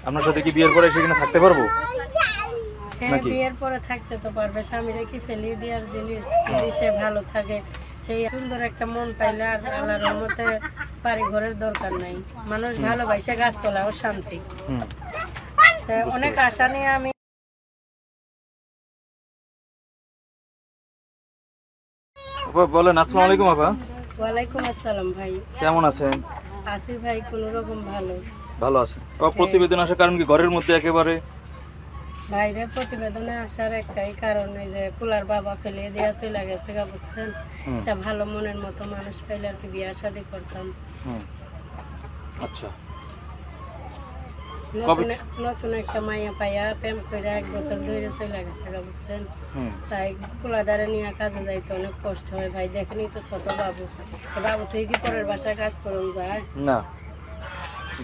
আপনার সাথে কি বিয়ের পরে সেখানে থাকতে পারবো? হ্যাঁ, বিয়ের পরে থাকতে তো পারবে। স্বামীরা কি ফেলিয়ে দেওয়ার জিনিস? যদি সে ভালো থাকে, সেই সুন্দর একটা মন পাইলে আর আল্লাহর রহমতে বাড়ি ঘরের দরকার নাই। মানুষ ভালোবাসে গাছতলা ও শান্তি। অনেক আশা নিয়ে আমি বলেন। আসসালামু আলাইকুম আপা। ওয়ালাইকুম আসসালাম ভাই। কেমন আছেন? আছি ভাই, কোনো রকম ভালো। ভালো আছেন। প্রতিবেদন আসার কারণ কি ঘরের মধ্যে একেবারে? বাইরে প্রতিবেদনে আসার একটাই কারণ, এই যে কুলার বাবা ফেলে দেওয়া চলে গেছে গা, বুঝছেন? একটা ভালো মনের মতো মানুষ পাইলে আর কি বিয়ে শাদী করতাম। আচ্ছা, নতুন একটা মাইয়া পাইয়া প্রেম করে 1 বছর ধরে চলে গেছে গা, বুঝছেন? তাই কুলাদারে নিয়ে কাজে যাইতে অনেক কষ্ট হয় ভাই। দেখেনি তো ছোট বাবু, বাবু তুই কি পরের বাসায় কাজ করুন যায় না?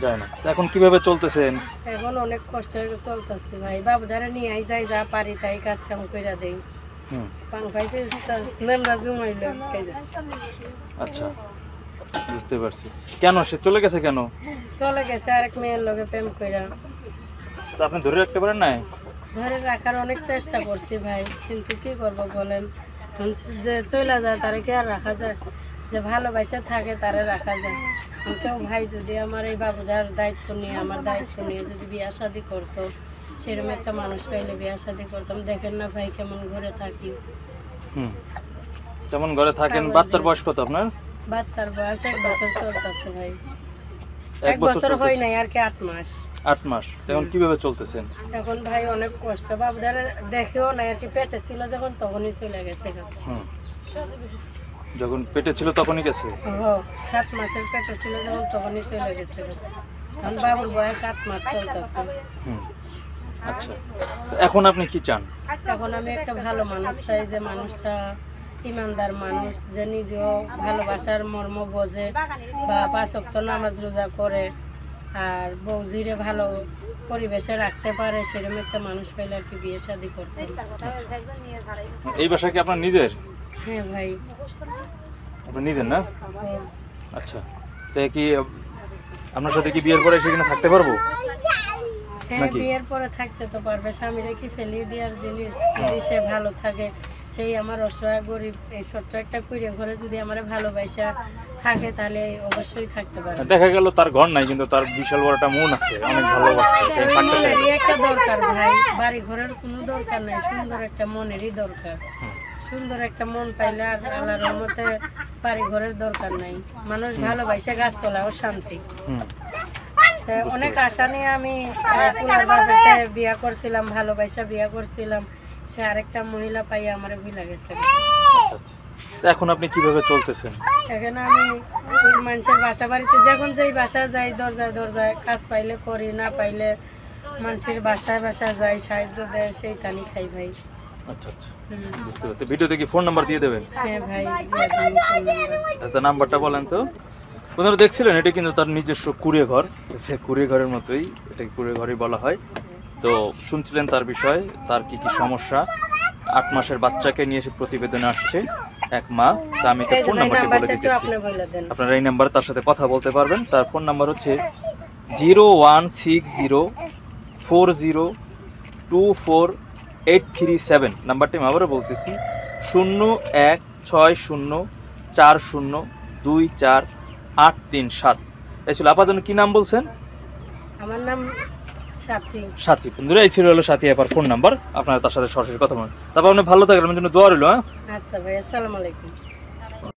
যায় না। এখন কিভাবে চলতেছেন? এখন অনেক কষ্ট হয়ে চলতেছে ভাই। বাবু দ্বারা নিয়ে যাই, যা পারি তাই কাজ কাম করে দেই। আচ্ছা, বুঝতে পারছি। কেন সে চলে গেছে? কেন চলে গেছে? আরেক মেয়ের লগে প্রেম কইরা। তা আপনি ধরে রাখতে পারেন না? ধরে রাখার অনেক চেষ্টা করছি ভাই, কিন্তু কি করব বলেন? যে চলে যায় তারে কি আর রাখা যায়? যে ভালোবাসা থাকে তারে রাখা যায়? কেউ ভাই যদি আমার এই বাবুদার দায়িত্ব নিয়ে, আমার দায়িত্ব নিয়ে যদি বিয়ে শাদী করতো, সেরকম একটা মানুষ পাইলে বিয়ে শাদী করতাম। দেখেন না ভাই কেমন ঘরে থাকি। তেমন ঘরে থাকেন। বাচ্চার বয়স কত আপনার? বাচ্চার বয়স 1 বছর চলতেছে ভাই। 1 বছর হয় নাই আর কি, 8 মাস। 8 মাস। এখন কিভাবে চলতেছেন? এখন ভাই অনেক কষ্ট। বাবুদার দেখেও না আর কি, পেটে ছিল যখন তখনই চলে গেছে। যখন পেটে ছিল তখনই গেছে? 7 মাসের পেটে ছিল যখন তখনই চলে গেছে। এখন বাবুর বয়স 8 মাস চলতেছে। আচ্ছা, এখন আপনি কি চান? এখন আমি একটা ভালো মানুষ চাই, যে মানুষটা ইমানদার মানুষ, যে নিজেও ভালোবাসার মর্ম বোঝে বা 5 ওয়াক্ত নামাজ রোজা করে, আর বৌজিরে ভালো পরিবেশে রাখতে পারে, সেরকম একটা মানুষ পাইলে আর কি বিয়ে শাদী করতে। এই বাসা কি আপনার নিজের? হ্যাঁ ভাই, আপনার নিজের না? আচ্ছা, তাই কি আপনার সাথে কি বিয়ের পরে সেখানে থাকতে পারবো? হ্যাঁ, বিয়ের পরে থাকতে তো পারবে। স্বামীরা কি ফেলিয়ে দেওয়ার জিনিস? যদি সে ভালো থাকে, সেই আমার অসহায় গরিব এই ছোট্ট একটা কুড়িয়ে ঘরে যদি আমার ভালোবাসা থাকে, তাহলে অবশ্যই থাকতে পারে। দেখা গেল তার ঘর নাই, কিন্তু তার বিশাল বড় একটা মন আছে, অনেক ভালোবাসে। একটা দরকার ভাই, বাড়ি ঘরের কোনো দরকার নাই, সুন্দর একটা মনেরই দরকার। সুন্দর একটা মন পাইলে আর আল্লাহর রহমতে বাড়ি ঘরের দরকার নাই। মানুষ ভালোবাসে গাছতলা ও শান্তি। অনেক আশা নিয়ে আমি বিয়া করছিলাম, ভালোবাসা বিয়া করছিলাম। সে আরেকটা মহিলা পাইয়া আমার ভুলে গেছে। এখন আপনি কিভাবে চলতেছেন? এখন আমি মানুষের বাসা বাড়িতে যখন যেই বাসায় যাই, দরজায় দরজায় কাজ পাইলে করি, না পাইলে মানুষের বাসায় বাসায় যাই, সাহায্য দেয়, সেই টানি খাই ভাই। আচ্ছা আচ্ছা, বুঝতে পারছি। ভিডিওতে কি ফোন নাম্বার দিয়ে দেবেন? হ্যাঁ ভাই, নাম্বারটা বলেন তো। আপনারা দেখছিলেন, এটা কিন্তু তার নিজস্ব কুড়িয়ে ঘর। কুড়িয়ে ঘরের মতোই, এটা কুড়িয়ে ঘরই বলা হয়। তো শুনছিলেন তার বিষয়, তার কি কি সমস্যা। 8 মাসের বাচ্চাকে নিয়ে এসে প্রতিবেদনে আসছে এক মা। তা আমি তার ফোন নাম্বারটি বলে দিতেছি, আপনারা এই নাম্বারে তার সাথে কথা বলতে পারবেন। তার ফোন নাম্বার হচ্ছে 01604024837। নাম্বারটি আমি আবারও বলতেছি, 01640202837। এই ছিল আপাতত। কি নাম বলছেন? আমার নাম সাথী। সাথী। বন্ধুরা, এই ছিল হলো সাথী আপার ফোন নাম্বার। আপনারা তার সাথে সরাসরি কথা বলেন। তারপর আপনি ভালো থাকবেন, আমার জন্য দোয়া রইল। আচ্ছা ভাই, আসসালামু আলাইকুম।